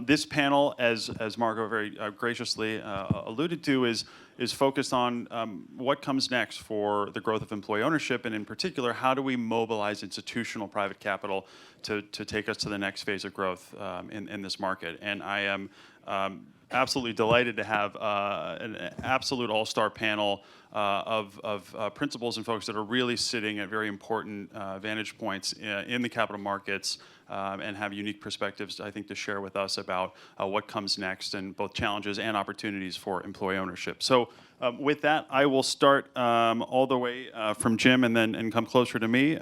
This panel, as Margot very graciously alluded to, is focused on what comes next for the growth of employee ownership, and in particular, how do we mobilize institutional private capital to take us to the next phase of growth in this market. And I am absolutely delighted to have an absolute all-star panel of principals and folks that are really sitting at very important vantage points in the capital markets and have unique perspectives, I think, to share with us about what comes next and both challenges and opportunities for employee ownership. So with that, I will start all the way from Jim and come closer to me.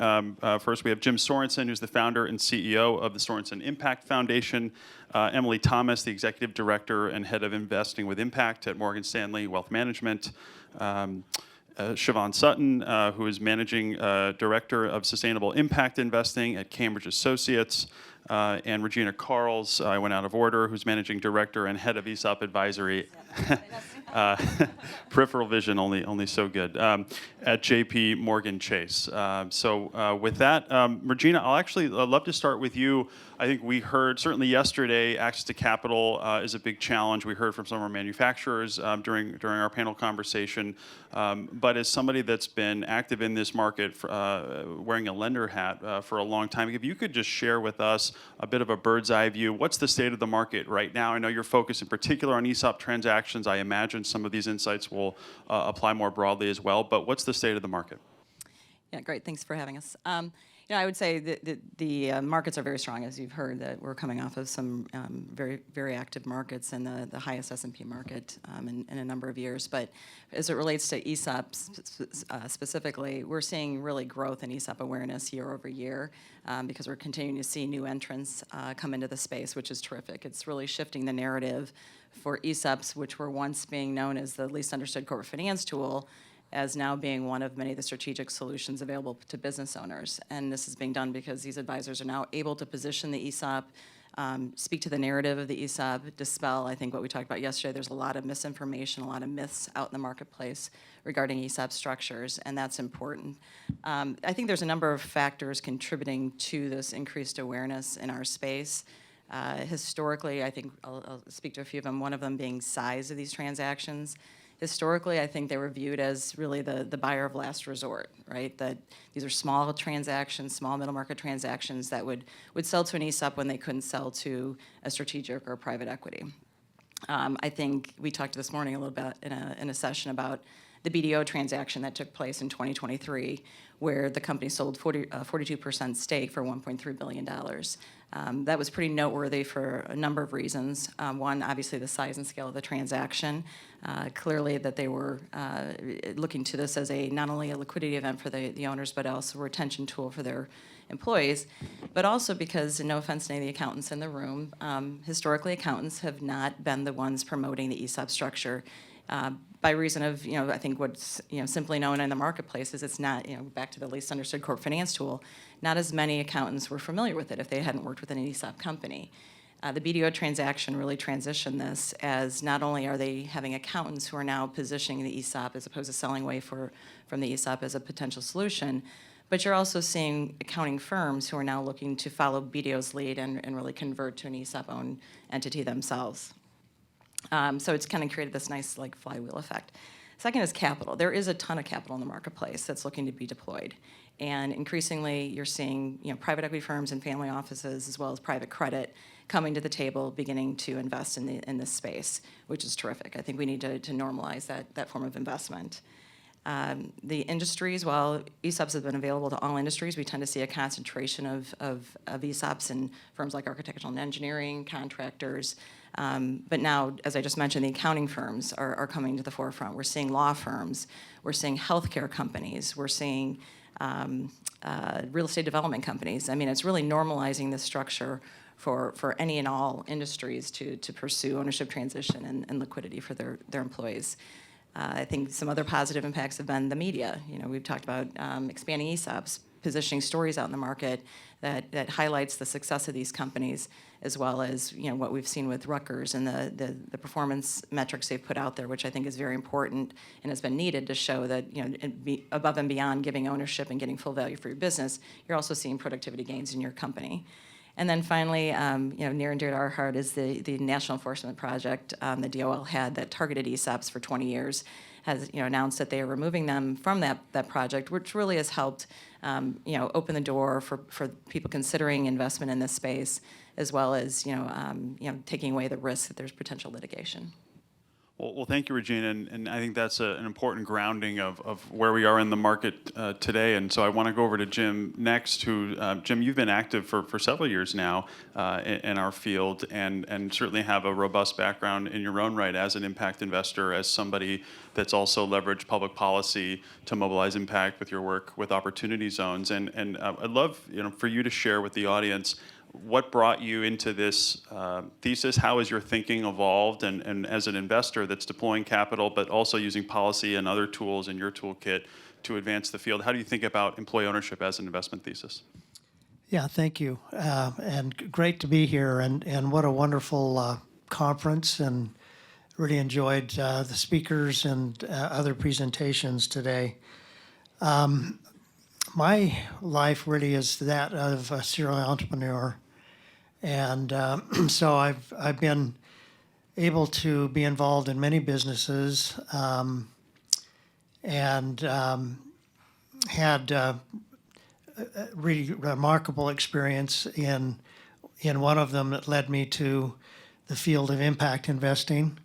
First, we have Jim Sorenson, who's the founder and CEO of the Sorenson Impact Foundation. Emily Thomas, the executive director and head of investing with impact at Morgan Stanley Wealth Management. Chavon Sutton, who is managing director of sustainable impact investing at Cambridge Associates. And Regina Carls, I went out of order, who's managing director and head of ESOP advisory. Peripheral vision only so good at JPMorganChase. So with that, Regina, I'll actually love to start with you. I think we heard certainly yesterday access to capital is a big challenge. We heard from some of our manufacturers during our panel conversation. But as somebody that's been active in this market, wearing a lender hat for a long time, if you could just share with us a bit of a bird's eye view, what's the state of the market right now? I know you're focused in particular on ESOP transactions. I imagine some of these insights will apply more broadly as well. But what's the state of the market? Yeah, great. Thanks for having us. I would say that the markets are very strong, as you've heard, that we're coming off of some very, very active markets and the highest S&P market in a number of years. But as it relates to ESOPs specifically, we're seeing really growth in ESOP awareness year over year because we're continuing to see new entrants come into the space, which is terrific. It's really shifting the narrative for ESOPs, which were once being known as the least understood corporate finance tool, as now being one of many of the strategic solutions available to business owners. And this is being done because these advisors are now able to position the ESOP, speak to the narrative of the ESOP, dispel, I think, what we talked about yesterday. There's a lot of misinformation, a lot of myths out in the marketplace regarding ESOP structures, and that's important. I think there's a number of factors contributing to this increased awareness in our space. Historically, I think I'll speak to a few of them, one of them being size of these transactions. Historically, I think they were viewed as really the buyer of last resort, right? That these are small transactions, small middle market transactions that would sell to an ESOP when they couldn't sell to a strategic or private equity. I think we talked this morning a little bit in a session about the BDO transaction that took place in 2023, where the company sold 42% stake for $1.3 billion. That was pretty noteworthy for a number of reasons. One, obviously the size and scale of the transaction. Clearly that they were looking to this as not only a liquidity event for the owners, but also a retention tool for their employees, but also because, and no offense to any of the accountants in the room, historically accountants have not been the ones promoting the ESOP structure. By reason of, I think what's, simply known in the marketplace is it's not, back to the least understood corporate finance tool, not as many accountants were familiar with it if they hadn't worked with an ESOP company. The BDO transaction really transitioned this as not only are they having accountants who are now positioning the ESOP as opposed to selling away from the ESOP as a potential solution, but you're also seeing accounting firms who are now looking to follow BDO's lead and really convert to an ESOP-owned entity themselves. So it's kind of created this nice flywheel effect. Second is capital. There is a ton of capital in the marketplace that's looking to be deployed. And increasingly, you're seeing private equity firms and family offices, as well as private credit, coming to the table, beginning to invest in this space, which is terrific. I think we need to normalize that form of investment. The industries, while ESOPs have been available to all industries, we tend to see a concentration of ESOPs in firms like architectural and engineering, contractors. But now, as I just mentioned, the accounting firms are coming to the forefront. We're seeing law firms. We're seeing healthcare companies. We're seeing real estate development companies. I mean, it's really normalizing this structure for any and all industries to pursue ownership transition and liquidity for their employees. I think some other positive impacts have been the media. We've talked about expanding ESOPs, positioning stories out in the market that highlights the success of these companies, as well as what we've seen with Rutgers and the performance metrics they've put out there, which I think is very important and has been needed to show that above and beyond giving ownership and getting full value for your business, you're also seeing productivity gains in your company. And then finally, near and dear to our heart is the National Enforcement Project. The DOL had that targeted ESOPs for 20 years, has announced that they are removing them from that project, which really has helped open the door for people considering investment in this space, as well as taking away the risk that there's potential litigation. Well, thank you, Regina, and I think that's an important grounding of where we are in the market today. And so I want to go over to Jim next, who, Jim, you've been active for several years now in our field, and certainly have a robust background in your own right as an impact investor, as somebody that's also leveraged public policy to mobilize impact with your work with opportunity zones. And I'd love for you to share with the audience what brought you into this thesis. How has your thinking evolved? And as an investor that's deploying capital, but also using policy and other tools in your toolkit to advance the field, how do you think about employee ownership as an investment thesis? Yeah, thank you. And great to be here. And what a wonderful conference. And really enjoyed the speakers and other presentations today. My life really is that of a serial entrepreneur. And so I've been able to be involved in many businesses and had a really remarkable experience in one of them that led me to the field of impact investing.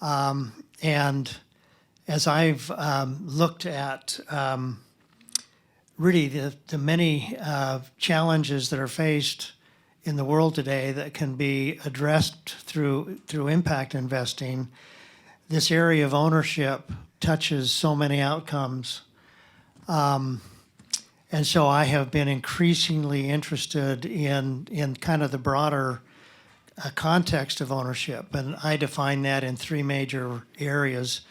And as I've looked at really the many challenges that are faced in the world today that can be addressed through impact investing, this area of ownership touches so many outcomes. And so I have been increasingly interested in kind of the broader context of ownership. And I define that in three major areas: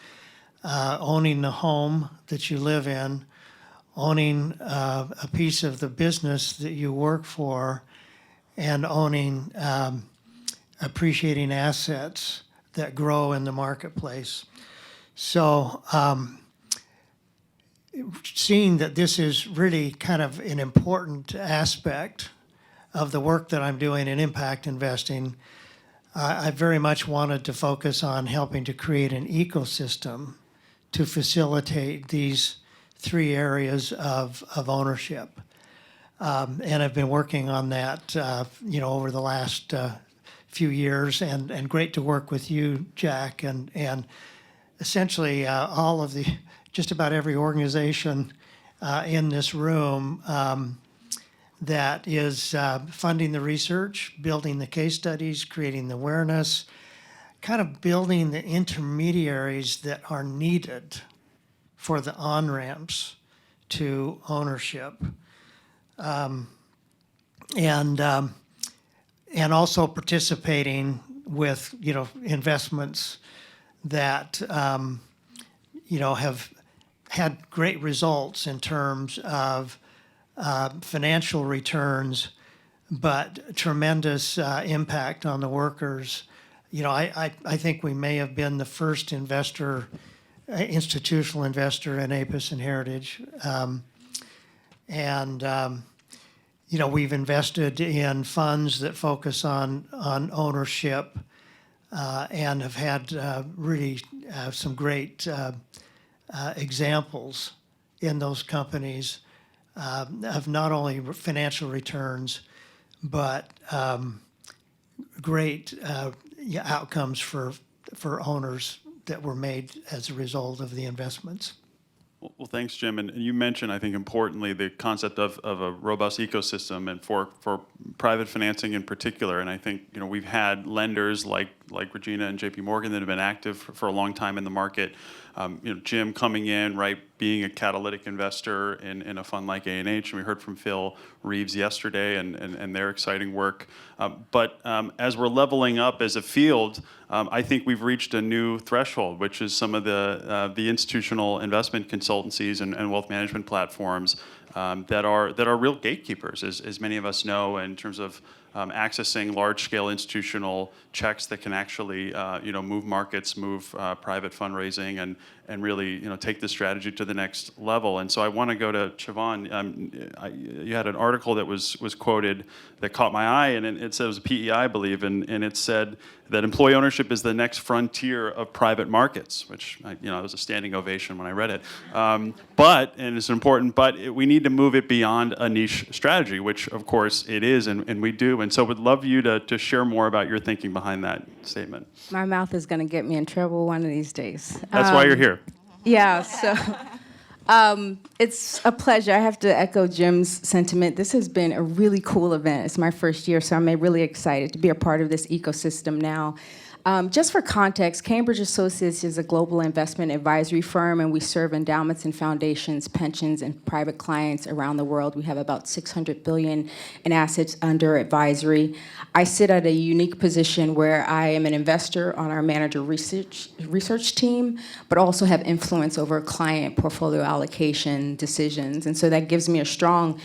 owning the home that you live in, owning a piece of the business that you work for, and owning appreciating assets that grow in the marketplace. So seeing that this is really kind of an important aspect of the work that I'm doing in impact investing, I very much wanted to focus on helping to create an ecosystem to facilitate these three areas of ownership. And I've been working on that, over the last few years, and great to work with you, Jack, and essentially all of just about every organization in this room that is funding the research, building the case studies, creating the awareness, kind of building the intermediaries that are needed for the on-ramps to ownership. And also participating with investments that have had great results in terms of financial returns, but tremendous impact on the workers. I think we may have been the first institutional investor in APIS and Heritage. We've invested in funds that focus on ownership and have had really some great examples in those companies of not only financial returns, but great outcomes for owners that were made as a result of the investments. Well, thanks, Jim. And you mentioned, I think, importantly, the concept of a robust ecosystem, and for private financing in particular. And I think we've had lenders like Regina and JPMorgan that have been active for a long time in the market. Jim coming in, right, being a catalytic investor in a fund like A&H, and we heard from Phil Reeves yesterday and their exciting work. But as we're leveling up as a field, I think we've reached a new threshold, which is some of the institutional investment consultancies and wealth management platforms that are real gatekeepers, as many of us know, in terms of accessing large-scale institutional checks that can actually, move markets, move private fundraising, and really, take this strategy to the next level. And so I want to go to Chavon. You had an article that was quoted that caught my eye, and it said it was a PEI, I believe, and it said that employee ownership is the next frontier of private markets, which, it was a standing ovation when I read it. And it's important, we need to move it beyond a niche strategy, which of course it is, and we do. And so would love you to share more about your thinking behind that statement. My mouth is going to get me in trouble one of these days. That's why you're here. Yeah, so it's a pleasure. I have to echo Jim's sentiment. This has been a really cool event. It's my first year, so I'm really excited to be a part of this ecosystem now. Just for context, Cambridge Associates is a global investment advisory firm, and we serve endowments and foundations, pensions, and private clients around the world. We have about $600 billion in assets under advisory. I sit at a unique position where I am an investor on our manager research team, but also have influence over client portfolio allocation decisions. And so that gives me a strong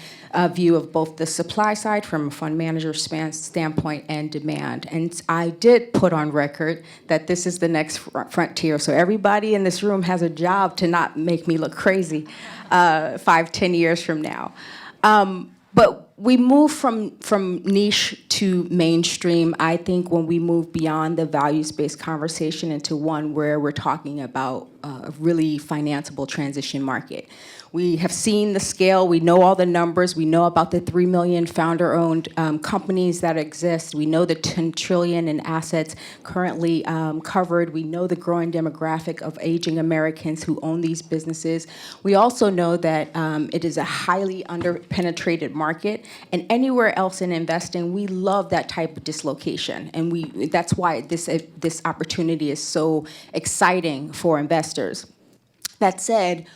view of both the supply side from a fund manager standpoint and demand. And I did put on record that this is the next frontier. So everybody in this room has a job to not make me look crazy 5-10 years from now. But we move from niche to mainstream, I think, when we move beyond the values-based conversation into one where we're talking about a really financeable transition market. We have seen the scale. We know all the numbers. We know about the 3 million founder-owned companies that exist. We know the 10 trillion in assets currently covered. We know the growing demographic of aging Americans who own these businesses. We also know that it is a highly under-penetrated market. And anywhere else in investing, we love that type of dislocation. And that's why this opportunity is so exciting for investors. That said,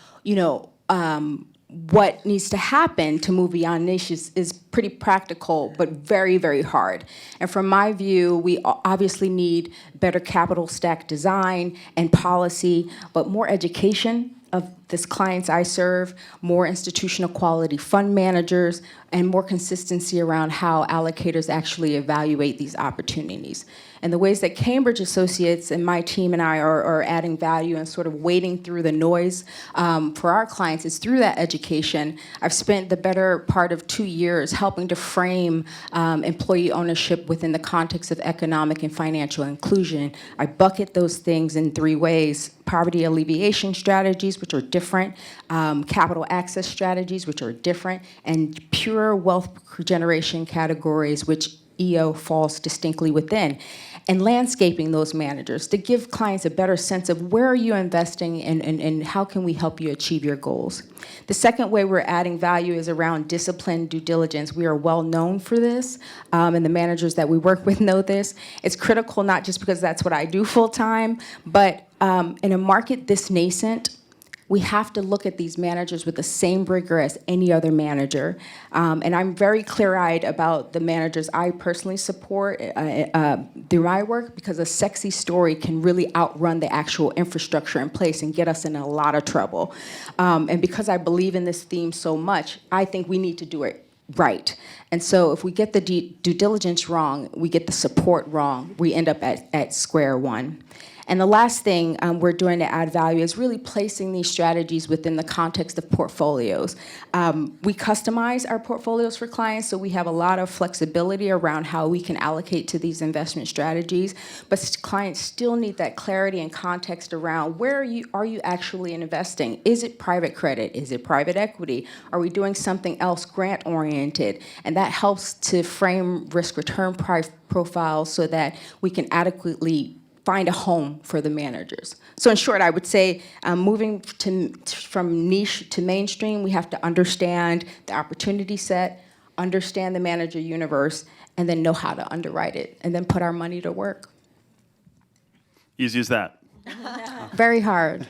what needs to happen to move beyond niches is pretty practical, but very, very hard. And from my view, we obviously need better capital stack design and policy, but more education of these clients I serve, more institutional quality fund managers, and more consistency around how allocators actually evaluate these opportunities. And the ways that Cambridge Associates and my team and I are adding value and sort of wading through the noise for our clients is through that education. I've spent the better part of 2 years helping to frame employee ownership within the context of economic and financial inclusion. I bucket those things in 3 ways: poverty alleviation strategies, which are different, capital access strategies, which are different, and pure wealth generation categories, which EO falls distinctly within, and landscaping those managers to give clients a better sense of where are you investing and how can we help you achieve your goals. The second way we're adding value is around disciplined due diligence. We are well known for this, and the managers that we work with know this. It's critical not just because that's what I do full time, but in a market this nascent, we have to look at these managers with the same rigor as any other manager. And I'm very clear-eyed about the managers I personally support through my work, because a sexy story can really outrun the actual infrastructure in place and get us in a lot of trouble. And because I believe in this theme so much, I think we need to do it right. And so if we get the due diligence wrong, we get the support wrong, we end up at square one. And the last thing we're doing to add value is really placing these strategies within the context of portfolios. We customize our portfolios for clients, so we have a lot of flexibility around how we can allocate to these investment strategies, but clients still need that clarity and context around where are you actually investing? Is it private credit? Is it private equity? Are we doing something else grant-oriented? And that helps to frame risk-return profiles so that we can adequately find a home for the managers. So in short, I would say moving from niche to mainstream, we have to understand the opportunity set, understand the manager universe, and then know how to underwrite it, and then put our money to work. Easy as that. Very hard.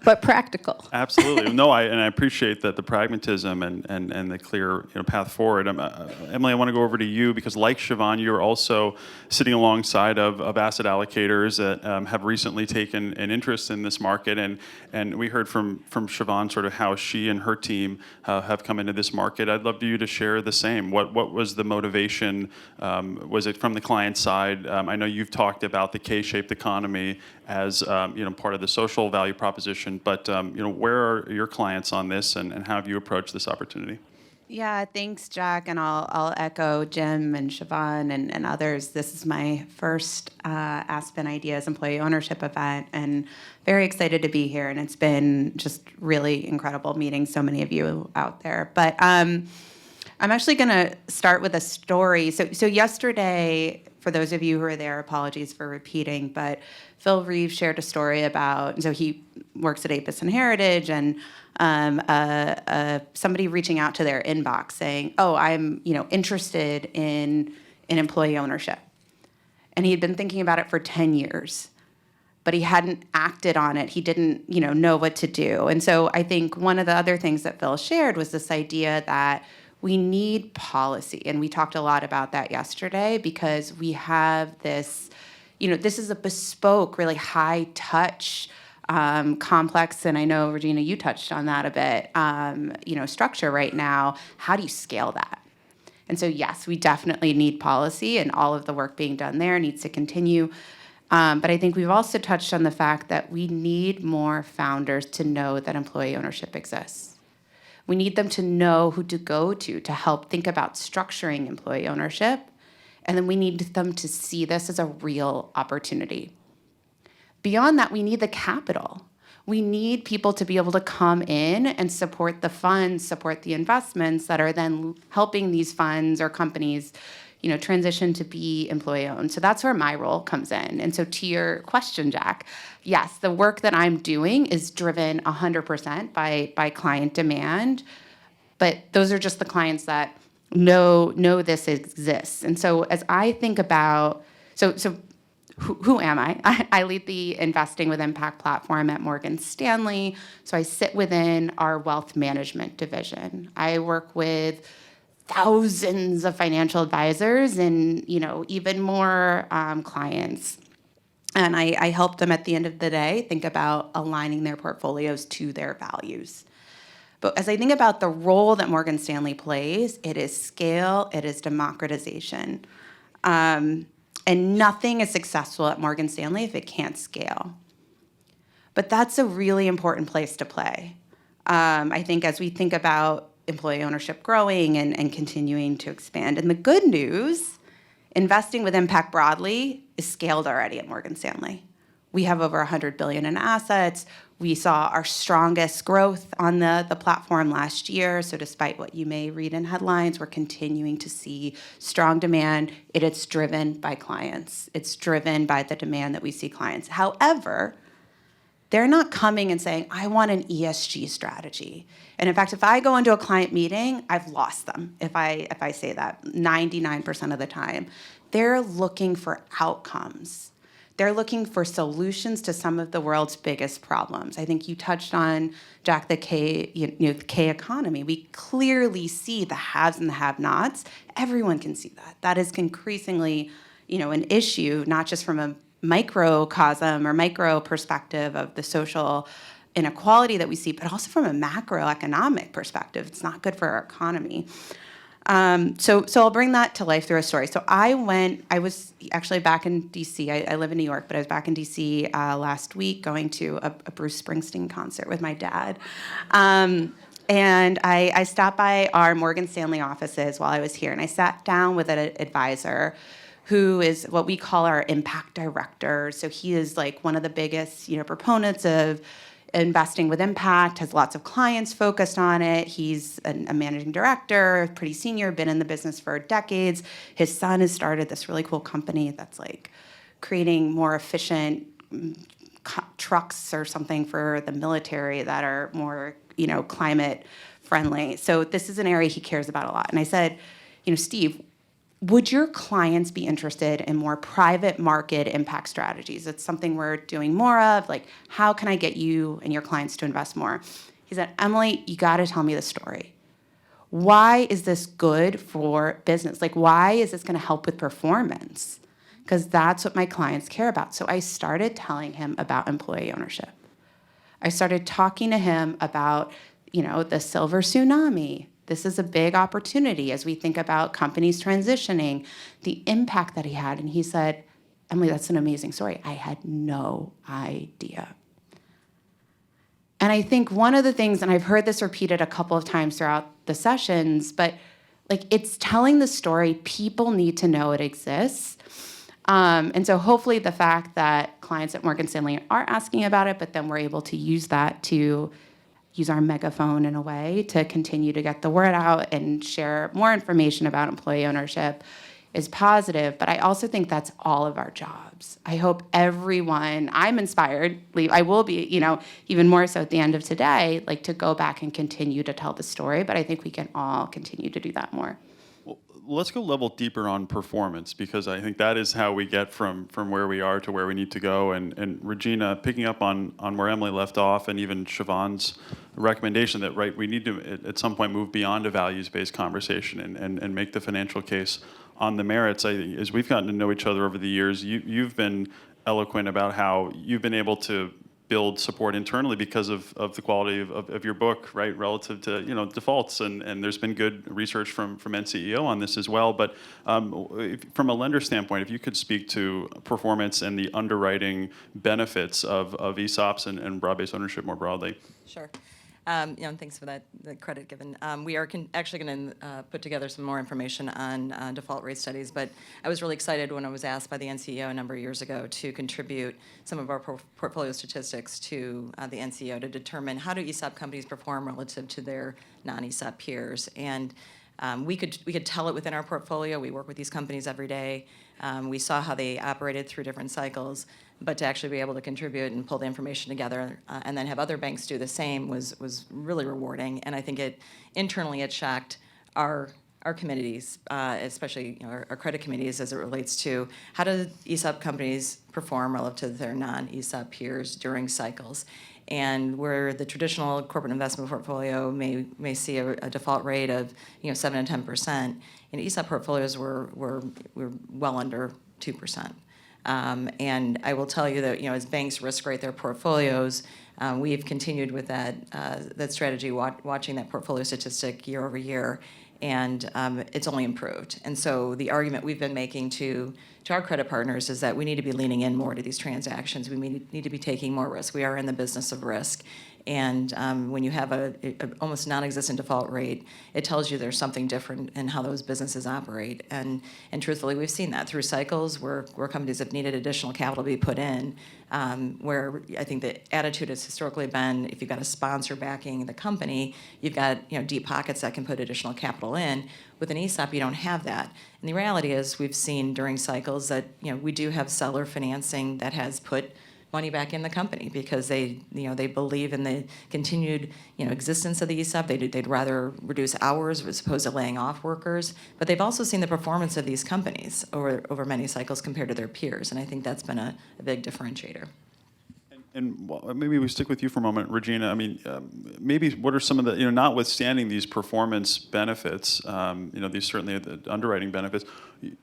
but practical. Absolutely. No, I appreciate that the pragmatism and the clear path forward. Emily, I want to go over to you because, like Chavon, you're also sitting alongside of asset allocators that have recently taken an interest in this market, and we heard from Chavon sort of how she and her team have come into this market. I'd love you to share the same. What was the motivation? Was it from the client side? I know you've talked about the K-shaped economy as part of the social value proposition, but where are your clients on this, and how have you approached this opportunity? Yeah, thanks, Jack, and I'll echo Jim and Chavon and others. This is my first Aspen Ideas Employee Ownership event, and very excited to be here, and it's been just really incredible meeting so many of you out there. But I'm actually going to start with a story. So yesterday, for those of you who are there, apologies for repeating, but Phil Reeves shared a story about, so he works at Apis and Heritage, and somebody reaching out to their inbox saying, oh, I'm interested in employee ownership. And he had been thinking about it for 10 years, but he hadn't acted on it. He didn't know what to do. And so I think one of the other things that Phil shared was this idea that we need policy. And we talked a lot about that yesterday because we have this, this is a bespoke, really high touch, complex, and I know, Regina, you touched on that a bit, structure right now. How do you scale that? And so, yes, we definitely need policy, and all of the work being done there needs to continue. But I think we've also touched on the fact that we need more founders to know that employee ownership exists. We need them to know who to go to help think about structuring employee ownership. And then we need them to see this as a real opportunity. Beyond that, we need the capital. We need people to be able to come in and support the funds, support the investments that are then helping these funds or companies, transition to be employee-owned. So that's where my role comes in. And so to your question, Jack, yes, the work that I'm doing is driven 100% by client demand, but those are just the clients that know this exists. And so as I think about, who am I? I lead the Investing with Impact platform at Morgan Stanley. So I sit within our wealth management division. I work with thousands of financial advisors and even more clients. And I help them at the end of the day think about aligning their portfolios to their values. But as I think about the role that Morgan Stanley plays, it is scale, it is democratization. And nothing is successful at Morgan Stanley if it can't scale. But that's a really important place to play. I think as we think about employee ownership growing and continuing to expand. And the good news, investing with impact broadly is scaled already at Morgan Stanley. We have over $100 billion in assets. We saw our strongest growth on the platform last year. So despite what you may read in headlines, we're continuing to see strong demand. It's driven by clients. It's driven by the demand that we see clients. However, they're not coming and saying, I want an ESG strategy. And in fact, if I go into a client meeting, I've lost them if I say that 99% of the time. They're looking for outcomes. They're looking for solutions to some of the world's biggest problems. I think you touched on, Jack, the K economy. We clearly see the haves and the have-nots. Everyone can see that. That is increasingly, an issue, not just from a microcosm or micro perspective of the social inequality that we see, but also from a macroeconomic perspective. It's not good for our economy. So I'll bring that to life through a story. So I was actually back in D.C. I live in New York, but I was back in D.C. Last week going to a Bruce Springsteen concert with my dad. And I stopped by our Morgan Stanley offices while I was here, and I sat down with an advisor who is what we call our impact director. So he is like one of the biggest, proponents of investing with impact, has lots of clients focused on it. He's a managing director, pretty senior, been in the business for decades. His son has started this really cool company that's like creating more efficient trucks or something for the military that are more, climate friendly. So this is an area he cares about a lot. And I said, Steve, would your clients be interested in more private market impact strategies? It's something we're doing more of. Like, how can I get you and your clients to invest more? He said, Emily, you got to tell me the story. Why is this good for business? Like, why is this going to help with performance? Because that's what my clients care about. So I started telling him about employee ownership. I started talking to him about, the silver tsunami. This is a big opportunity as we think about companies transitioning, the impact that he had. And he said, Emily, that's an amazing story. I had no idea. And I think one of the things, and I've heard this repeated a couple of times throughout the sessions, but it's telling the story. People need to know it exists. And so hopefully the fact that clients at Morgan Stanley are asking about it, but then we're able to use that to use our megaphone in a way to continue to get the word out and share more information about employee ownership is positive. But I also think that's all of our jobs. I hope everyone, I'm inspired, I will be, even more so at the end of today, to go back and continue to tell the story. But I think we can all continue to do that more. Let's go level deeper on performance, because I think that is how we get from where we are to where we need to go. And Regina, picking up on where Emily left off, and even Chavon's recommendation that, we need to at some point move beyond a values-based conversation and make the financial case on the merits. As we've gotten to know each other over the years, you've been eloquent about how you've been able to build support internally because of the quality of your book, right, relative to defaults, and there's been good research from NCEO on this as well. But from a lender standpoint, if you could speak to performance and the underwriting benefits of ESOPs and broad-based ownership more broadly. Sure. Thanks for the credit given. We are actually going to put together some more information on default rate studies, but I was really excited when I was asked by the NCEO a number of years ago to contribute some of our portfolio statistics to the NCEO to determine how do ESOP companies perform relative to their non-ESOP peers. And we could tell it within our portfolio. We work with these companies every day. We saw how they operated through different cycles, but to actually be able to contribute and pull the information together and then have other banks do the same was really rewarding. And I think internally it shocked our committees, especially our credit committees, as it relates to how do ESOP companies perform relative to their non-ESOP peers during cycles. And where the traditional corporate investment portfolio may see a default rate of 7 to 10%, ESOP portfolios were well under 2%. And I will tell you that as banks risk rate their portfolios, we have continued with that strategy, watching that portfolio statistic year over year, and it's only improved. And so the argument we've been making to our credit partners is that we need to be leaning in more to these transactions. We need to be taking more risk. We are in the business of risk. And when you have a almost non-existent default rate, it tells you there's something different in how those businesses operate. And truthfully, we've seen that through cycles where companies have needed additional capital to be put in, where I think the attitude has historically been, if you've got a sponsor backing the company, you've got deep pockets that can put additional capital in. With an ESOP, you don't have that. And the reality is, we've seen during cycles that we do have seller financing that has put money back in the company because they believe in the continued existence of the ESOP. They'd rather reduce hours as opposed to laying off workers. But they've also seen the performance of these companies over many cycles compared to their peers, and I think that's been a big differentiator. And maybe we stick with you for a moment, Regina. I mean, maybe what are some of the, notwithstanding these performance benefits, these certainly the underwriting benefits,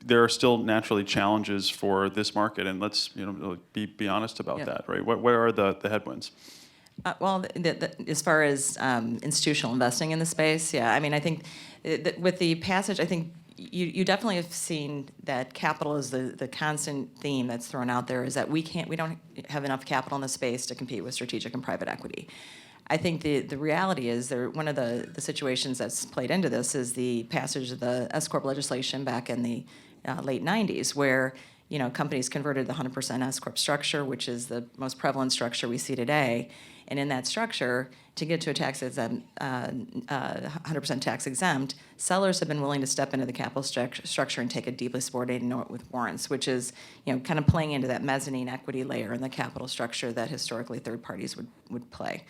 there are still naturally challenges for this market, and let's, be honest about that, right? What are the headwinds? Well, as far as institutional investing in the space, I think that with the passage, I think you definitely have seen that capital is the constant theme that's thrown out there, is that we don't have enough capital in the space to compete with strategic and private equity. I think the reality is one of the situations that's played into this is the passage of the S-Corp legislation back in the late 90s, where companies converted the 100% S-Corp structure, which is the most prevalent structure we see today. And in that structure, to get to a tax exempt, 100% tax exempt, sellers have been willing to step into the capital structure and take a deeply subordinated note with warrants, which is kind of playing into that mezzanine equity layer in the capital structure that historically third parties would play.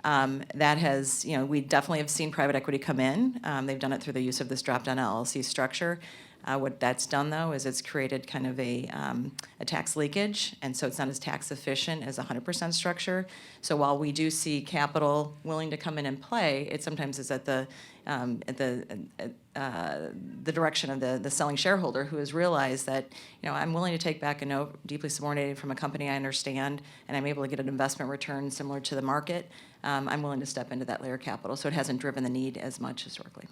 That has, we definitely have seen private equity come in. They've done it through the use of this drop-down LLC structure. What that's done, though, is it's created kind of a tax leakage, and so it's not as tax efficient as a 100% structure. So while we do see capital willing to come in and play, it sometimes is at the direction of the selling shareholder, who has realized that, I'm willing to take back a note deeply subordinated from a company I understand, and I'm able to get an investment return similar to the market. I'm willing to step into that layer of capital, so it hasn't driven the need as much historically.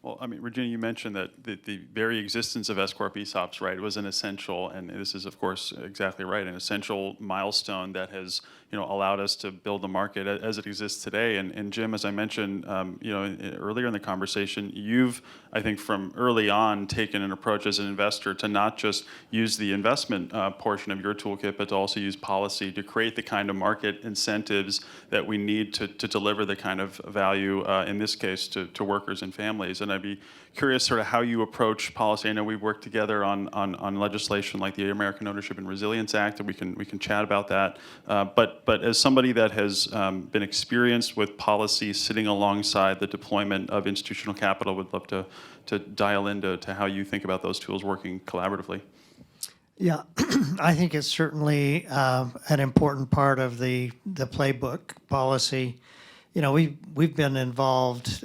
Well, I mean, Regina, you mentioned that the very existence of S-Corp ESOPs, right, was an essential, and this is, of course, exactly right, an essential milestone that has, allowed us to build the market as it exists today. And Jim, as I mentioned, earlier in the conversation, you've, I think, from early on taken an approach as an investor to not just use the investment portion of your toolkit, but to also use policy to create the kind of market incentives that we need to deliver the kind of value, in this case, to workers and families. And I'd be curious sort of how you approach policy. I know we've worked together on legislation like the American Ownership and Resilience Act, and we can chat about that. But as somebody that has been experienced with policy sitting alongside the deployment of institutional capital, would love to dial into how you think about those tools working collaboratively. Yeah, I think it's certainly an important part of the playbook policy. We've been involved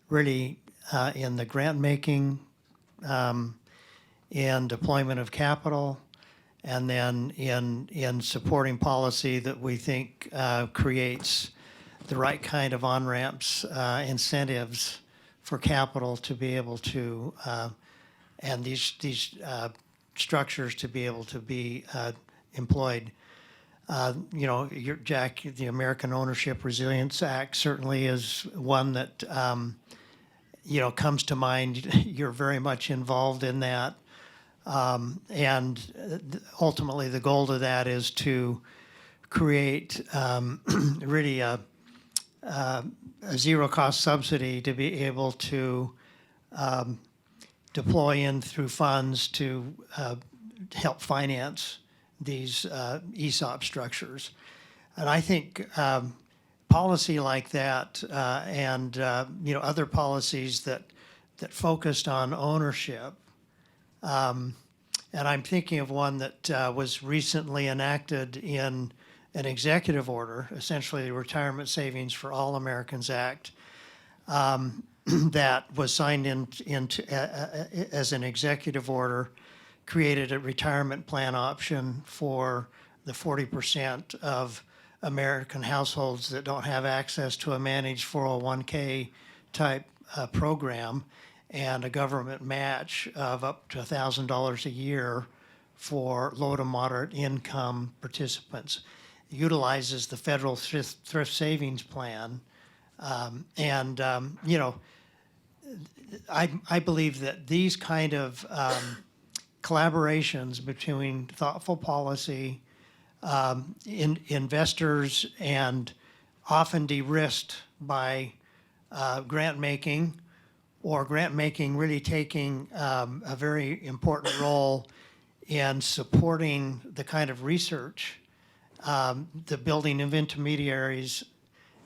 really in the grant making, in deployment of capital, and then in supporting policy that we think creates the right kind of on-ramps, incentives for capital to be able to, and these structures to be able to be employed. Jack, the American Ownership Resilience Act certainly is one that comes to mind. You're very much involved in that. And ultimately, the goal to that is to create really a zero-cost subsidy to be able to deploy in through funds to help finance these ESOP structures. And I think policy like that and other policies that focused on ownership, and I'm thinking of one that was recently enacted in an executive order, essentially the Retirement Savings for All Americans Act, that was signed into as an executive order, created a retirement plan option for the 40% of American households that don't have access to a managed 401k type program, and a government match of up to $1,000 a year for low to moderate income participants. It utilizes the federal thrift savings plan. I believe that these kind of collaborations between thoughtful policy, investors, and often de-risked by grant making, or grant making really taking a very important role in supporting the kind of research, the building of intermediaries,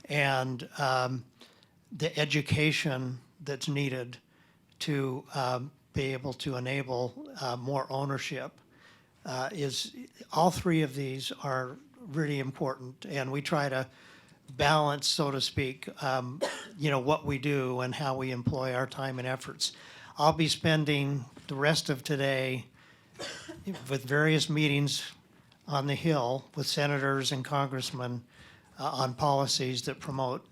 and the education that's needed to be able to enable more ownership. All three of these are really important, and we try to balance, so to speak, what we do and how we employ our time and efforts. I'll be spending the rest of today with various meetings on the Hill with senators and congressmen on policies that promote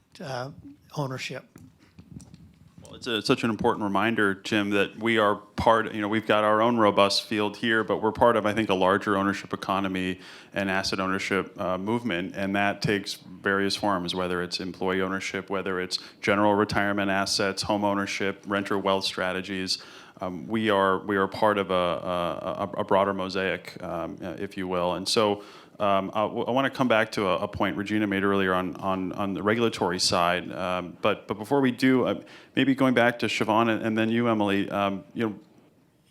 ownership. It's such an important reminder, Jim, that we are part, we've got our own robust field here, but we're part of, I think, a larger ownership economy and asset ownership movement, and that takes various forms, whether it's employee ownership, whether it's general retirement assets, home ownership, renter wealth strategies. We are part of a broader mosaic, if you will. And so I want to come back to a point Regina made earlier on the regulatory side. But before we do, maybe going back to Chavon and then you, Emily,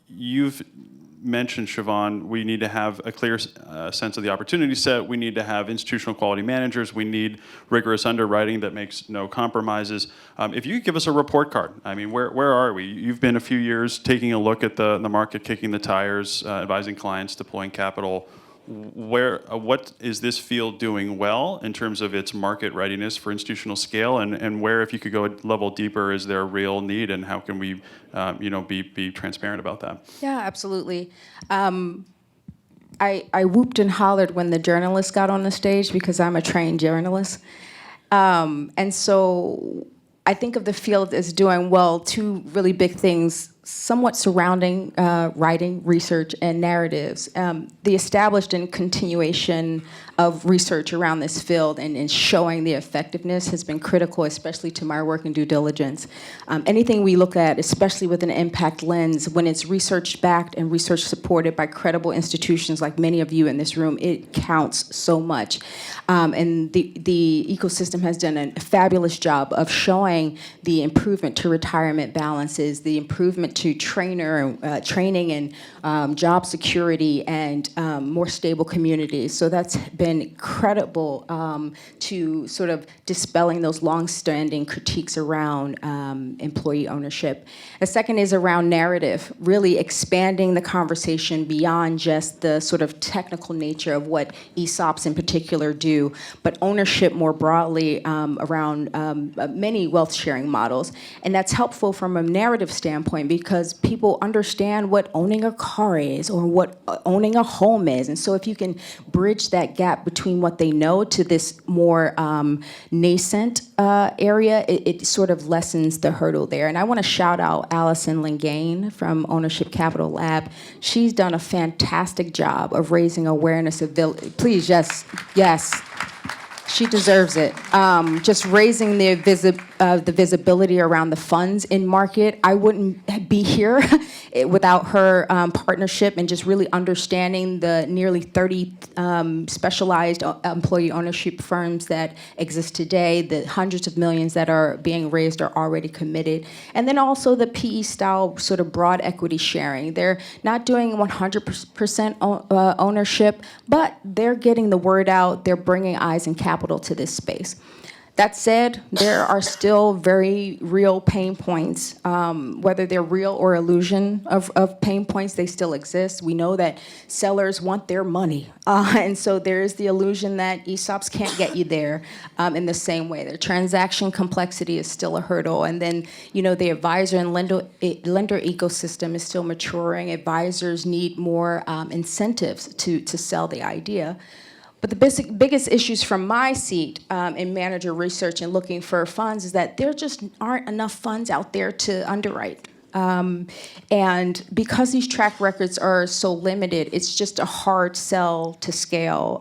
you've mentioned, Chavon, we need to have a clear sense of the opportunity set. We need to have institutional quality managers. We need rigorous underwriting that makes no compromises. If you could give us a report card, I mean, where are we? You've been a few years taking a look at the market, kicking the tires, advising clients, deploying capital. What is this field doing well in terms of its market readiness for institutional scale, and where, if you could go a level deeper, is there a real need, and how can we, be transparent about that? Yeah, absolutely. I whooped and hollered when the journalists got on the stage because I'm a trained journalist. And so I think of the field as doing well two really big things, somewhat surrounding writing, research, and narratives. The established and continuation of research around this field and showing the effectiveness has been critical, especially to my work in due diligence. Anything we look at, especially with an impact lens, when it's research-backed and research supported by credible institutions like many of you in this room, it counts so much. And the ecosystem has done a fabulous job of showing the improvement to retirement balances, the improvement to training and job security and more stable communities. So that's been credible to sort of dispelling those long-standing critiques around employee ownership. The second is around narrative, really expanding the conversation beyond just the sort of technical nature of what ESOPs in particular do, but ownership more broadly around many wealth-sharing models. And that's helpful from a narrative standpoint because people understand what owning a car is or what owning a home is. And so if you can bridge that gap between what they know to this more nascent area, it sort of lessens the hurdle there. And I want to shout out Allison Lingain from Ownership Capital Lab. She's done a fantastic job of raising awareness of, please, yes. She deserves it. Just raising the visibility around the funds in market. I wouldn't be here without her partnership and just really understanding the nearly 30 specialized employee ownership firms that exist today, the hundreds of millions that are being raised are already committed. And then also the PE style sort of broad equity sharing. They're not doing 100% ownership, but they're getting the word out. They're bringing eyes and capital to this space. That said, there are still very real pain points. Whether they're real or illusion of pain points, they still exist. We know that sellers want their money. And so there is the illusion that ESOPs can't get you there in the same way. The transaction complexity is still a hurdle. And then, the advisor and lender ecosystem is still maturing. Advisors need more incentives to sell the idea. But the biggest issues from my seat in manager research and looking for funds is that there just aren't enough funds out there to underwrite. And because these track records are so limited, it's just a hard sell to scale.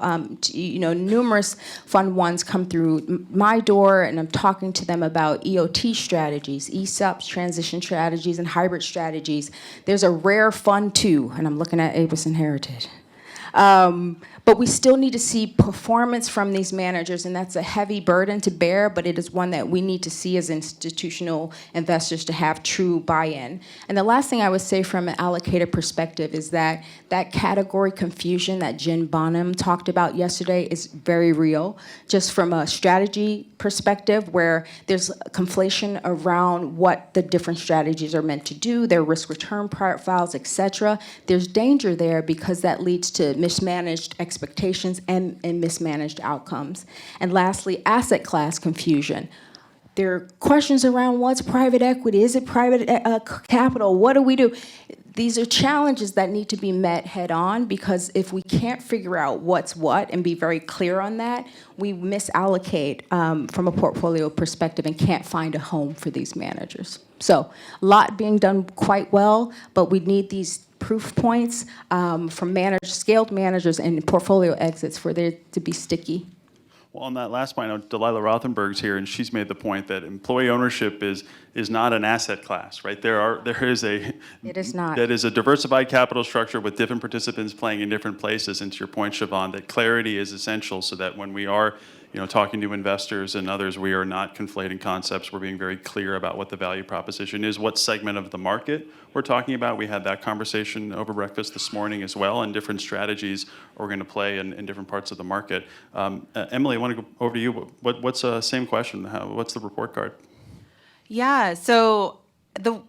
Numerous fund ones come through my door, and I'm talking to them about EOT strategies, ESOPs, transition strategies, and hybrid strategies. There's a rare fund too, and I'm looking at Avis Heritage. But we still need to see performance from these managers, and that's a heavy burden to bear, but it is one that we need to see as institutional investors to have true buy-in. And the last thing I would say from an allocator perspective is that category confusion that Jen Bonham talked about yesterday is very real, just from a strategy perspective where there's conflation around what the different strategies are meant to do, their risk-return profiles, et cetera. There's danger there because that leads to mismanaged expectations and mismanaged outcomes. And lastly, asset class confusion. There are questions around what's private equity, is it private capital, what do we do? These are challenges that need to be met head on because if we can't figure out what's what and be very clear on that, we misallocate from a portfolio perspective and can't find a home for these managers. So a lot being done quite well, but we need these proof points from scaled managers and portfolio exits for there to be sticky. Well, on that last point, I know Delilah Rothenberg's here, and she's made the point that employee ownership is not an asset class, right? It is not. That is a diversified capital structure with different participants playing in different places. And to your point, Chavon, that clarity is essential so that when we are talking to investors and others, we are not conflating concepts. We're being very clear about what the value proposition is, what segment of the market we're talking about. We had that conversation over breakfast this morning as well, and different strategies we're going to play in different parts of the market. Emily, I want to go over to you. What's the same question? What's the report card? Yeah, so the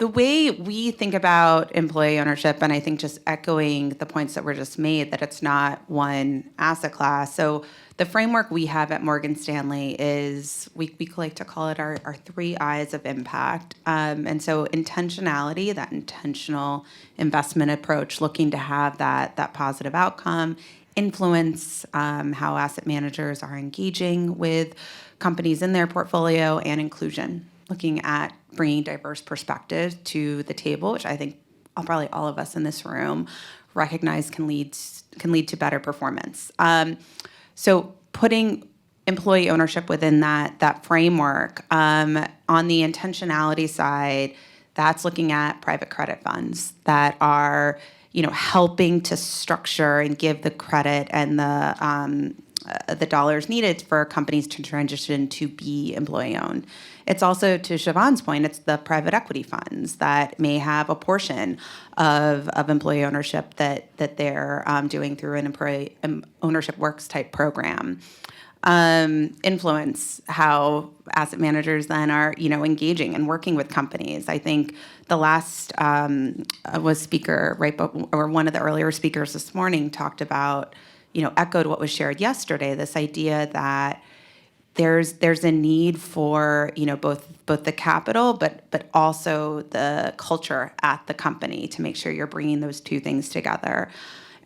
way we think about employee ownership, and I think just echoing the points that were just made, that it's not one asset class. So the framework we have at Morgan Stanley is, we like to call it our 3 I's of impact. And so intentionality, that intentional investment approach, looking to have that positive outcome, influence how asset managers are engaging with companies in their portfolio, and inclusion, looking at bringing diverse perspectives to the table, which I think probably all of us in this room recognize can lead to better performance. So putting employee ownership within that framework, on the intentionality side, that's looking at private credit funds that are helping to structure and give the credit and the dollars needed for companies to transition to be employee-owned. It's also, to Chavon's point, it's the private equity funds that may have a portion of employee ownership that they're doing through an employee ownership works type program. Influence how asset managers then are, engaging and working with companies. I think the last was speaker, right, or one of the earlier speakers this morning talked about, echoed what was shared yesterday, this idea that there's a need for, both the capital, but also the culture at the company to make sure you're bringing those two things together.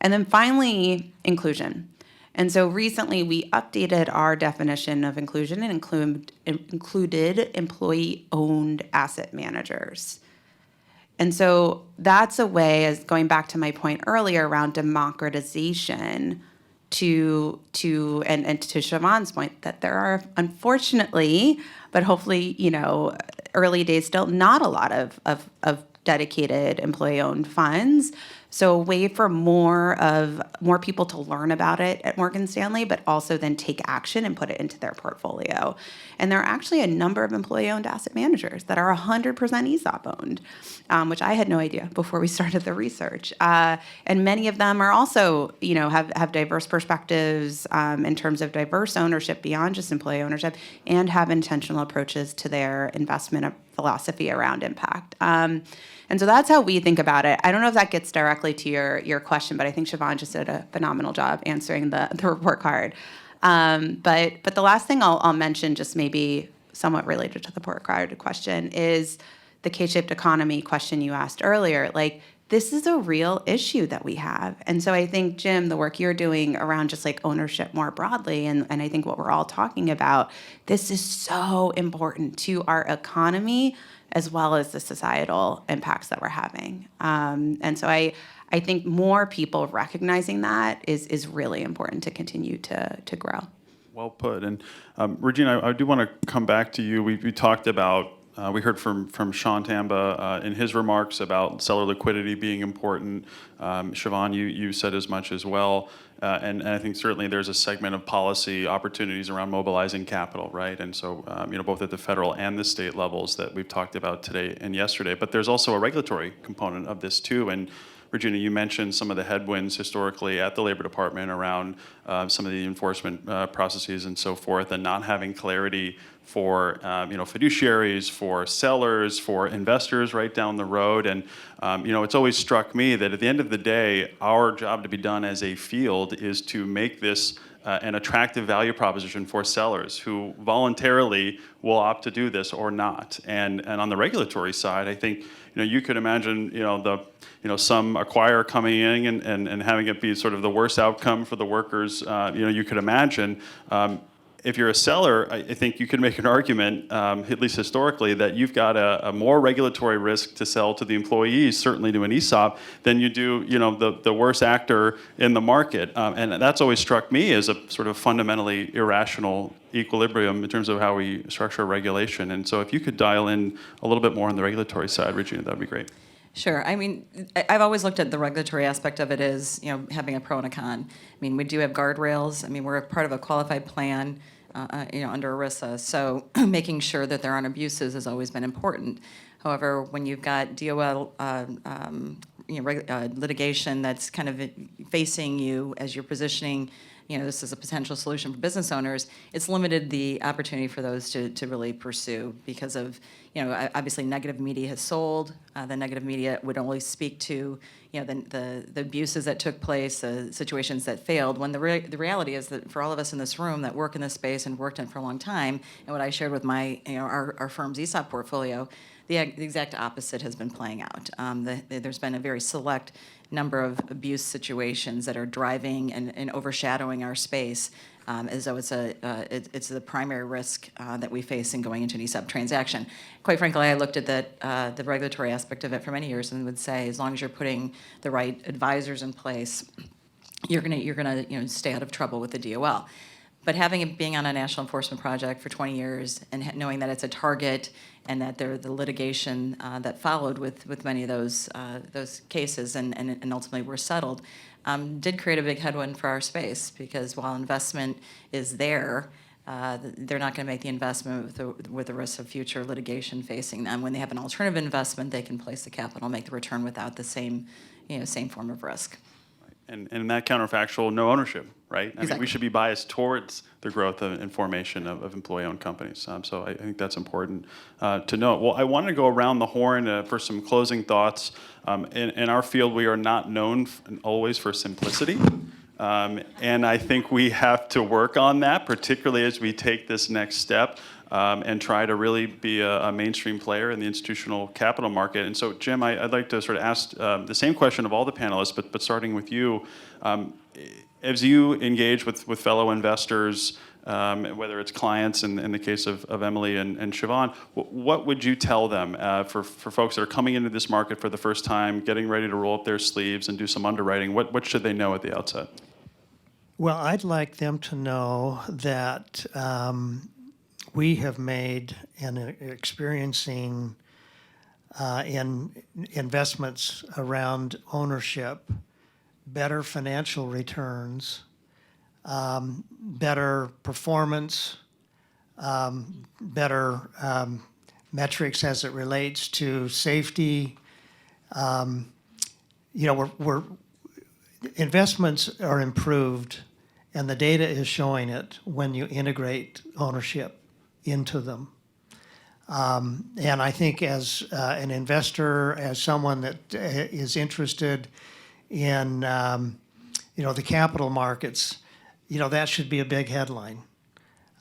And then finally, inclusion. And so recently we updated our definition of inclusion and included employee-owned asset managers. And so that's a way, as going back to my point earlier around democratization, to Chavon's point, that there are, unfortunately, but hopefully, early days still, not a lot of dedicated employee-owned funds. So a way for more people to learn about it at Morgan Stanley, but also then take action and put it into their portfolio. And there are actually a number of employee-owned asset managers that are 100% ESOP owned, which I had no idea before we started the research. And many of them are also, have diverse perspectives in terms of diverse ownership beyond just employee ownership, and have intentional approaches to their investment philosophy around impact. And so that's how we think about it. I don't know if that gets directly to your question, but I think Chavon just did a phenomenal job answering the report card. But the last thing I'll mention, just maybe somewhat related to the report card question, is the K-shaped economy question you asked earlier. Like, this is a real issue that we have. And so I think, Jim, the work you're doing around just like ownership more broadly, and I think what we're all talking about, this is so important to our economy as well as the societal impacts that we're having. And so I think more people recognizing that is really important to continue to grow. Well put. And Regina, I do want to come back to you. We talked about, we heard from Sean Tamba in his remarks about seller liquidity being important. Chavon, you said as much as well. And I think certainly there's a segment of policy opportunities around mobilizing capital, right? And so, both at the federal and the state levels that we've talked about today and yesterday. But there's also a regulatory component of this too. And Regina, you mentioned some of the headwinds historically at the Labor Department around some of the enforcement processes and so forth, and not having clarity for fiduciaries, for sellers, for investors right down the road. And it's always struck me that at the end of the day, our job to be done as a field is to make this an attractive value proposition for sellers who voluntarily will opt to do this or not. And on the regulatory side, I think you could imagine some acquirer coming in and having it be sort of the worst outcome for the workers. You could imagine. If you're a seller, I think you can make an argument, at least historically, that you've got a more regulatory risk to sell to the employees, certainly to an ESOP, than you do, the worst actor in the market. And that's always struck me as a sort of fundamentally irrational equilibrium in terms of how we structure regulation. And so if you could dial in a little bit more on the regulatory side, Regina, that would be great. Sure. I mean, I've always looked at the regulatory aspect of it as, having a pro and a con. I mean, we do have guardrails. I mean, we're a part of a qualified plan, under ERISA. So making sure that there aren't abuses has always been important. However, when you've got DOL litigation that's kind of facing you as you're positioning, this is a potential solution for business owners, it's limited the opportunity for those to really pursue because of, obviously negative media has sold. The negative media would only speak to, the abuses that took place, the situations that failed, when the reality is that for all of us in this room that work in this space and worked in it for a long time, and what I shared with my, our firm's ESOP portfolio, the exact opposite has been playing out. There's been a very select number of abuse situations that are driving and overshadowing our space, as though it's the primary risk that we face in going into an ESOP transaction. Quite frankly, I looked at the regulatory aspect of it for many years and would say, as long as you're putting the right advisors in place, you're gonna stay out of trouble with the DOL. But having it being on a national enforcement project for 20 years and knowing that it's a target and that the litigation that followed with many of those cases and ultimately were settled, did create a big headwind for our space because while investment is there, they're not going to make the investment with the risk of future litigation facing them. When they have an alternative investment, they can place the capital, make the return without the same form of risk. And in that counterfactual, no ownership, right? I mean, we Exactly. should be biased towards the growth and formation of employee-owned companies. So I think that's important to note. Well, I wanted to go around the horn for some closing thoughts. In our field, we are not known always for simplicity. And I think we have to work on that, particularly as we take this next step and try to really be a mainstream player in the institutional capital market. And so, Jim, I'd like to sort of ask the same question of all the panelists, but starting with you. As you engage with fellow investors, whether it's clients in the case of Emily and Chavon, what would you tell them for folks that are coming into this market for the first time, getting ready to roll up their sleeves and do some underwriting? What should they know at the outset? Well, I'd like them to know that we have made and experiencing in investments around ownership better financial returns, better performance, better metrics as it relates to safety. Investments are improved, and the data is showing it when you integrate ownership into them. And I think as an investor, as someone that is interested in the capital markets, that should be a big headline,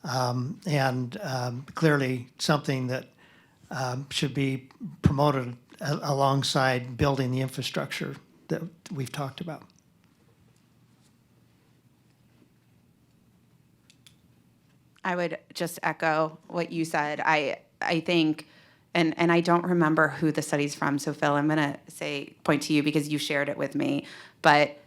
and clearly something that should be promoted alongside building the infrastructure that we've talked about. I would just echo what you said. I think, and I don't remember who the study's from, so Phil, I'm going to point to you because you shared it with me, but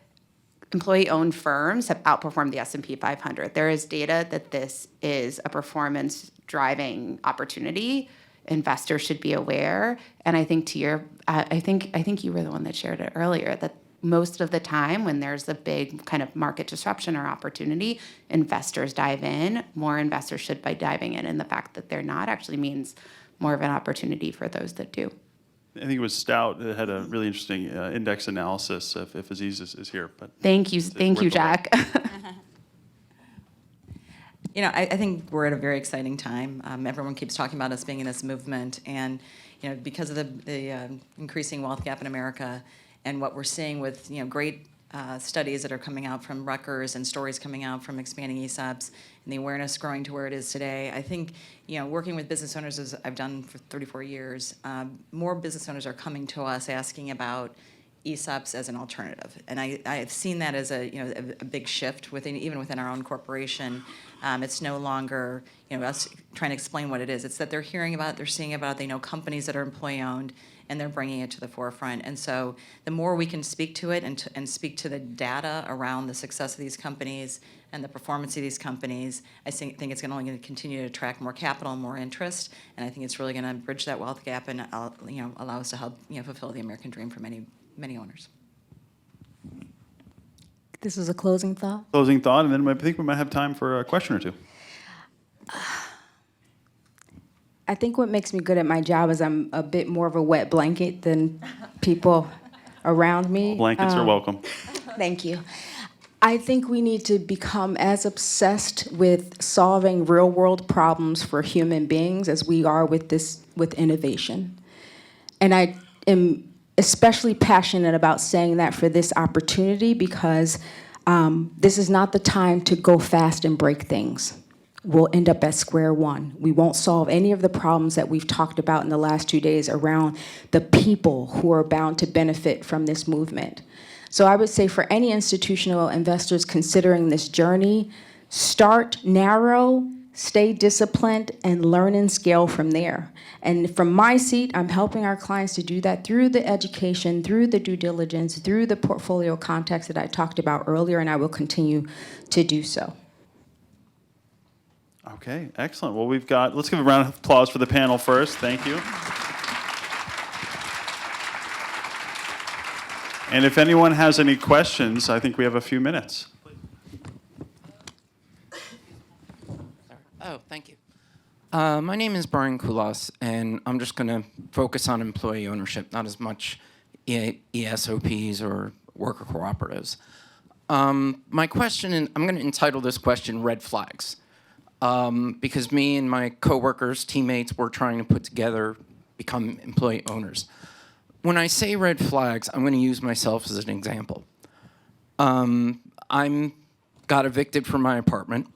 employee-owned firms have outperformed the S&P 500. There is data that this is a performance-driving opportunity. Investors should be aware, and I think I think you were the one that shared it earlier, that most of the time when there's a big kind of market disruption or opportunity, investors dive in. More investors should be diving in, and the fact that they're not actually means more of an opportunity for those that do. I think it was Stout that had a really interesting index analysis, if Aziz is here. But Thank you, Jack. I think we're at a very exciting time. Everyone keeps talking about us being in this movement, and because of the increasing wealth gap in America, and what we're seeing with great studies that are coming out from Rutgers and stories coming out from expanding ESOPs and the awareness growing to where it is today, I think working with business owners, as I've done for 34 years, more business owners are coming to us asking about ESOPs as an alternative, and I have seen that as a big shift even within our own corporation. It's no longer us trying to explain what it is. It's that they're hearing about it, they're seeing about it, they know companies that are employee owned, and they're bringing it to the forefront. And so the more we can speak to it and speak to the data around the success of these companies and the performance of these companies, I think it's only going to continue to attract more capital and more interest, and I think it's really going to bridge that wealth gap and allow us to help fulfill the American dream for many owners. This is a closing thought. Closing thought, and then I think we might have time for a question or two. I think what makes me good at my job is I'm a bit more of a wet blanket than people around me. Blankets are welcome. Thank you. I think we need to become as obsessed with solving real-world problems for human beings as we are with innovation. And I am especially passionate about saying that for this opportunity because this is not the time to go fast and break things. We'll end up at square one. We won't solve any of the problems that we've talked about in the last 2 days around the people who are bound to benefit from this movement. So I would say for any institutional investors considering this journey, start narrow, stay disciplined, and learn and scale from there. And from my seat, I'm helping our clients to do that through the education, through the due diligence, through the portfolio context that I talked about earlier, and I will continue to do so. Okay, excellent. Well, let's give a round of applause for the panel first. Thank you. And if anyone has any questions, I think we have a few minutes. Oh, thank you. My name is Brian Kulas, and I'm just going to focus on employee ownership, not as much ESOPs or worker cooperatives. My question, and I'm going to entitle this question Red Flags, because me and my coworkers, teammates, were trying to become employee owners. When I say red flags, I'm going to use myself as an example. I got evicted from my apartment.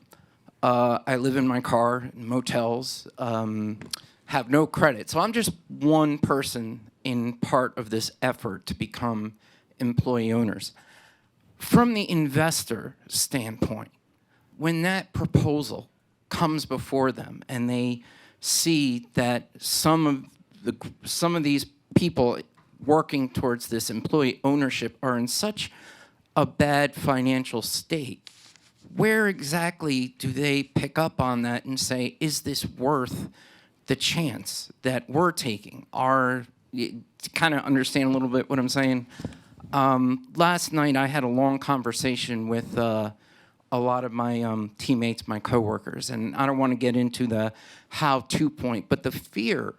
I live in my car, in motels, have no credit. So I'm just one person in part of this effort to become employee owners. From the investor standpoint, when that proposal comes before them and they see that some of these people working towards this employee ownership are in such a bad financial state, where exactly do they pick up on that and say, is this worth the chance that we're taking? To kind of understand a little bit what I'm saying, last night I had a long conversation with a lot of my teammates, my coworkers, and I don't want to get into the how-to point, but the fear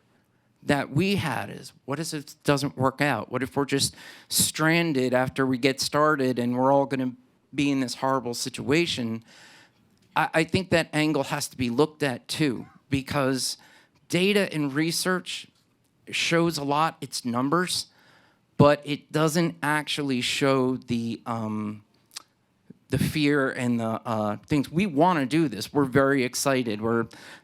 that we had is, what if it doesn't work out? What if we're just stranded after we get started and we're all going to be in this horrible situation? I think that angle has to be looked at too, because data and research shows a lot, it's numbers, but it doesn't actually show the fear and the things. We want to do this. We're very excited.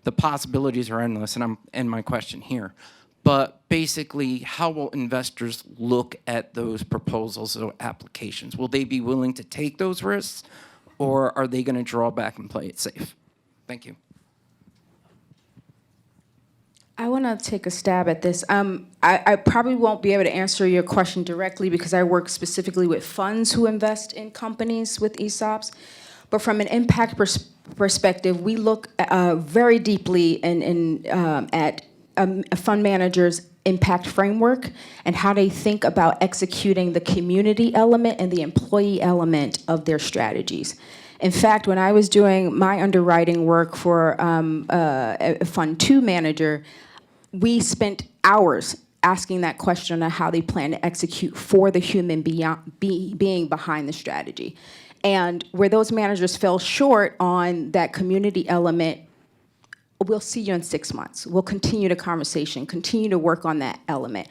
The possibilities are endless, and I'm end my question here. But basically, how will investors look at those proposals or applications? Will they be willing to take those risks, or are they going to draw back and play it safe? Thank you. I want to take a stab at this. I probably won't be able to answer your question directly because I work specifically with funds who invest in companies with ESOPs. But from an impact perspective, we look very deeply at a fund manager's impact framework and how they think about executing the community element and the employee element of their strategies. In fact, when I was doing my underwriting work for a Fund 2 manager, we spent hours asking that question on how they plan to execute for the human being behind the strategy. And where those managers fell short on that community element, we'll see you in 6 months. We'll continue the conversation, continue to work on that element.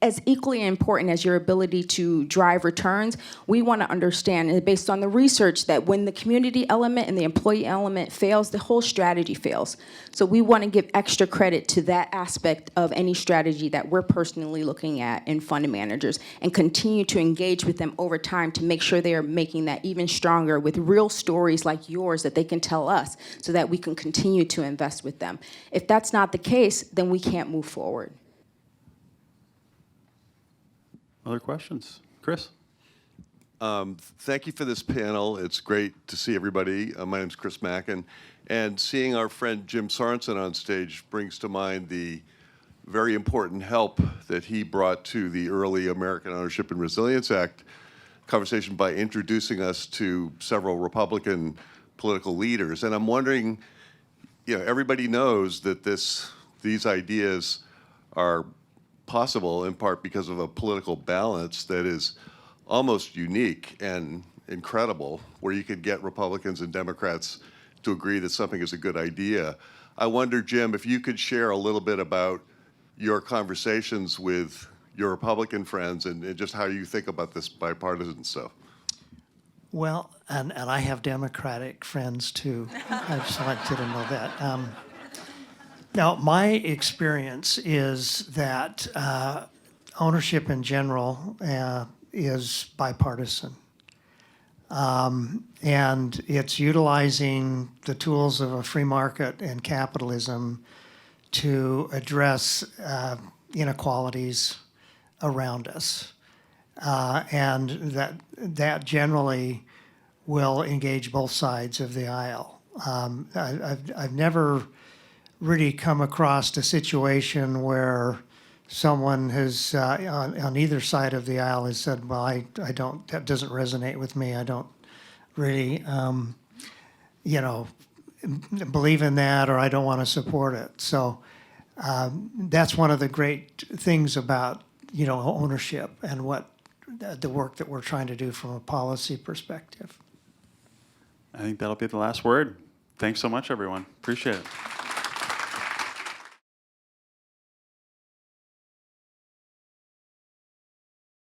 As equally important as your ability to drive returns, we want to understand, and based on the research, that when the community element and the employee element fails, the whole strategy fails. So we want to give extra credit to that aspect of any strategy that we're personally looking at in fund managers and continue to engage with them over time to make sure they are making that even stronger with real stories like yours that they can tell us so that we can continue to invest with them. If that's not the case, then we can't move forward. Other questions? Chris? Thank you for this panel. It's great to see everybody. My name's Chris Mackin. And seeing our friend Jim Sorenson on stage brings to mind the very important help that he brought to the early American Ownership and Resilience Act conversation by introducing us to several Republican political leaders. And I'm wondering, everybody knows that these ideas are possible in part because of a political balance that is almost unique and incredible, where you could get Republicans and Democrats to agree that something is a good idea. I wonder, Jim, if you could share a little bit about your conversations with your Republican friends and just how you think about this bipartisan stuff. Well, and I have Democratic friends too. I just wanted to know that. Now, my experience is that ownership in general is bipartisan. And it's utilizing the tools of a free market and capitalism to address inequalities around us. And that generally will engage both sides of the aisle. I've never really come across a situation where someone has on either side of the aisle has said, well, I don't, that doesn't resonate with me. I don't really, believe in that, or I don't want to support it. So that's one of the great things about, ownership and what the work that we're trying to do from a policy perspective. I think that'll be the last word. Thanks so much, everyone. Appreciate it.